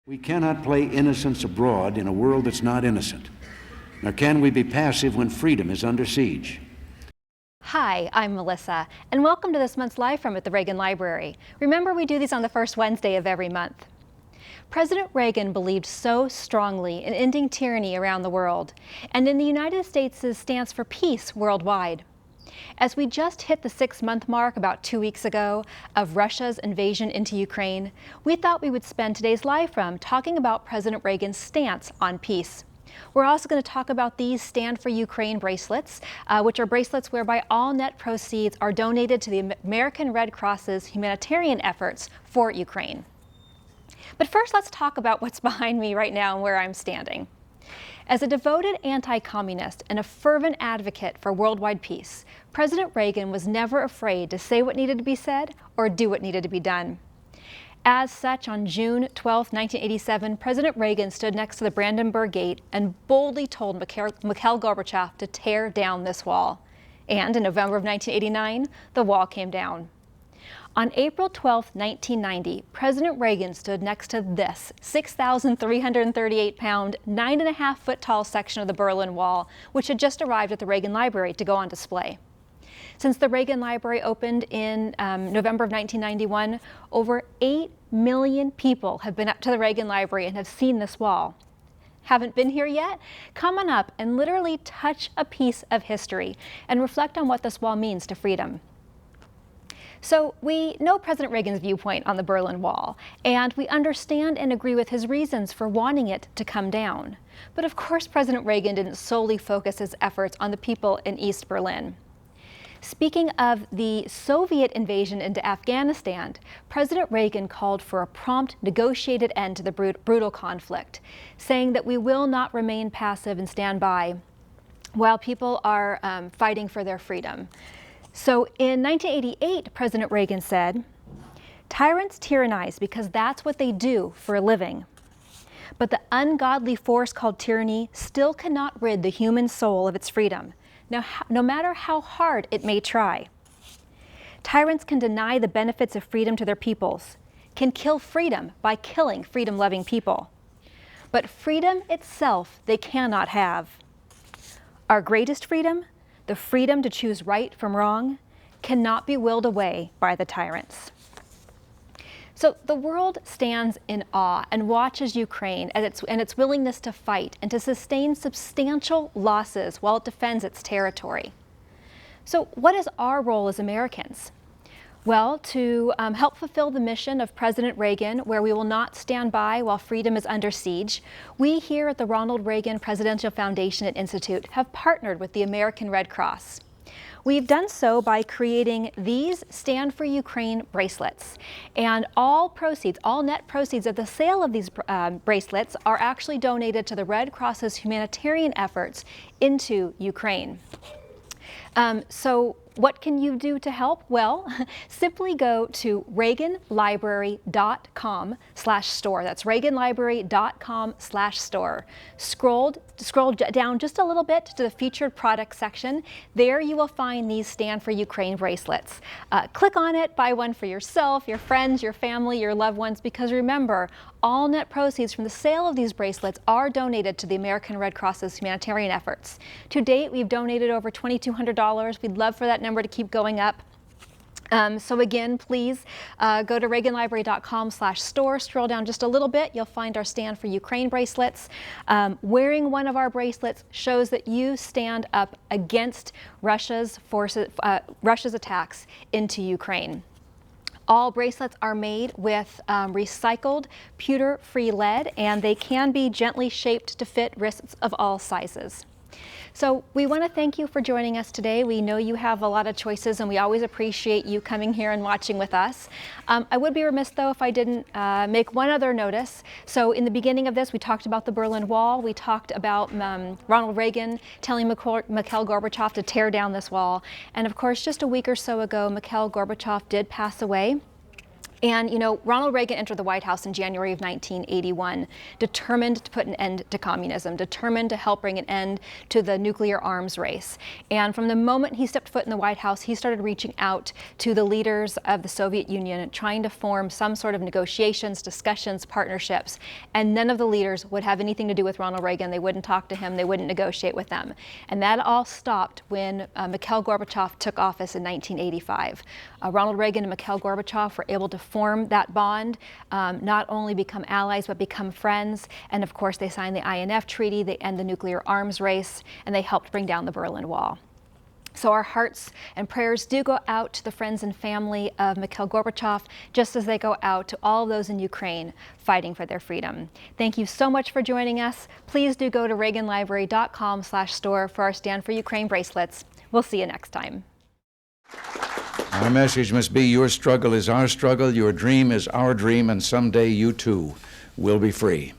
We cannot play innocence abroad in a world that's not innocent. Nor can we be passive when freedom is under siege. Hi, I'm Melissa, and welcome to this month's Live From at the Reagan Library. Remember, we do these on the first Wednesday of every month. President Reagan believed so strongly in ending tyranny around the world, and in the United States' stance for peace worldwide. As we just hit the 6-month mark about 2 weeks ago of Russia's invasion into Ukraine, we thought we would spend today's Live From talking about President Reagan's stance on peace. We're also going to talk about these Stand for Ukraine bracelets, which are bracelets whereby all net proceeds are donated to the American Red Cross's humanitarian efforts for Ukraine. But first, let's talk about what's behind me right now and where I'm standing. As a devoted anti-communist and a fervent advocate for worldwide peace, President Reagan was never afraid to say what needed to be said or do what needed to be done. As such, on June 12, 1987, President Reagan stood next to the Brandenburg Gate and boldly told Mikhail Gorbachev to tear down this wall. And in November of 1989, the wall came down. On April 12, 1990, President Reagan stood next to this 6,338-pound, 9.5-foot tall section of the Berlin Wall, which had just arrived at the Reagan Library to go on display. Since the Reagan Library opened in November of 1991, over 8 million people have been up to the Reagan Library and have seen this wall. Haven't been here yet? Come on up and literally touch a piece of history and reflect on what this wall means to freedom. So we know President Reagan's viewpoint on the Berlin Wall, and we understand and agree with his reasons for wanting it to come down. But of course, President Reagan didn't solely focus his efforts on the people in East Berlin. Speaking of the Soviet invasion into Afghanistan, President Reagan called for a prompt, negotiated end to the brutal conflict, saying that we will not remain passive and stand by while people are fighting for their freedom. So in 1988, President Reagan said, "Tyrants tyrannize because that's what they do for a living. But the ungodly force called tyranny still cannot rid the human soul of its freedom, no matter how hard it may try. Tyrants can deny the benefits of freedom to their peoples, can kill freedom by killing freedom-loving people. But freedom itself they cannot have. Our greatest freedom, the freedom to choose right from wrong, cannot be willed away by the tyrants." So the world stands in awe and watches Ukraine and its willingness to fight and to sustain substantial losses while it defends its territory. So what is our role as Americans? Well, to help fulfill the mission of President Reagan, where we will not stand by while freedom is under siege, we here at the Ronald Reagan Presidential Foundation and Institute have partnered with the American Red Cross. We've done so by creating these Stand for Ukraine bracelets. And all net proceeds of the sale of these bracelets are actually donated to the Red Cross's humanitarian efforts into Ukraine. So what can you do to help? Well, simply go to reaganlibrary.com/store. That's reaganlibrary.com/store. Scroll down just a little bit to the featured product section. There you will find these Stand for Ukraine bracelets. Click on it, buy one for yourself, your friends, your family, your loved ones, because remember, all net proceeds from the sale of these bracelets are donated to the American Red Cross's humanitarian efforts. To date, we've donated over $2,200. We'd love for that number to keep going up. So again, please go to reaganlibrary.com/store, scroll down just a little bit, you'll find our Stand for Ukraine bracelets. Wearing one of our bracelets shows that you stand up against Russia's attacks into Ukraine. All bracelets are made with recycled pewter-free lead, and they can be gently shaped to fit wrists of all sizes. So we want to thank you for joining us today. We know you have a lot of choices, and we always appreciate you coming here and watching with us. I would be remiss, though, if I didn't make one other notice. So in the beginning of this, we talked about the Berlin Wall. We talked about Ronald Reagan telling Mikhail Gorbachev to tear down this wall. And of course, just a week or so ago, Mikhail Gorbachev did pass away. And, you know, Ronald Reagan entered the White House in January of 1981, determined to put an end to communism, determined to help bring an end to the nuclear arms race. And from the moment he stepped foot in the White House, he started reaching out to the leaders of the Soviet Union, trying to form some sort of negotiations, discussions, partnerships. And none of the leaders would have anything to do with Ronald Reagan. They wouldn't talk to him. They wouldn't negotiate with them. And that all stopped when Mikhail Gorbachev took office in 1985. Ronald Reagan and Mikhail Gorbachev were able to form that bond, not only become allies, but become friends. And of course, they signed the INF Treaty, they end the nuclear arms race, and they helped bring down the Berlin Wall. So our hearts and prayers do go out to the friends and family of Mikhail Gorbachev, just as they go out to all of those in Ukraine fighting for their freedom. Thank you so much for joining us. Please do go to reaganlibrary.com/store for our Stand for Ukraine bracelets. We'll see you next time. Our message must be, your struggle is our struggle, your dream is our dream, and someday you too will be free.